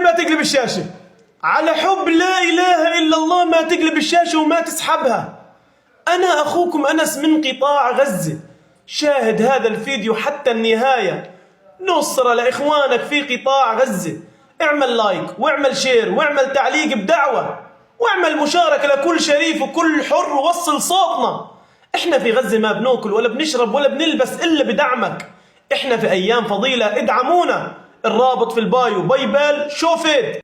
ما تقلب الشاشة، على حب لا إله إلا الله ما تقلب الشاشة وما تسحبها. أنا أخوكم أنس من قطاع غزة، شاهد هذا الفيديو حتى النهاية، نصرة لإخوانك في قطاع غزة. اعمل لايك واعمل شير واعمل تعليق بدعوة واعمل مشاركة لكل شريف وكل حر ووصل صوتنا. احنا في غزة ما بناكل ولا بنشرب ولا بنلبس إلا بدعمك. احنا في أيام فضيلة، ادعمونا. الرابط في البايو. باي بال شوفيد.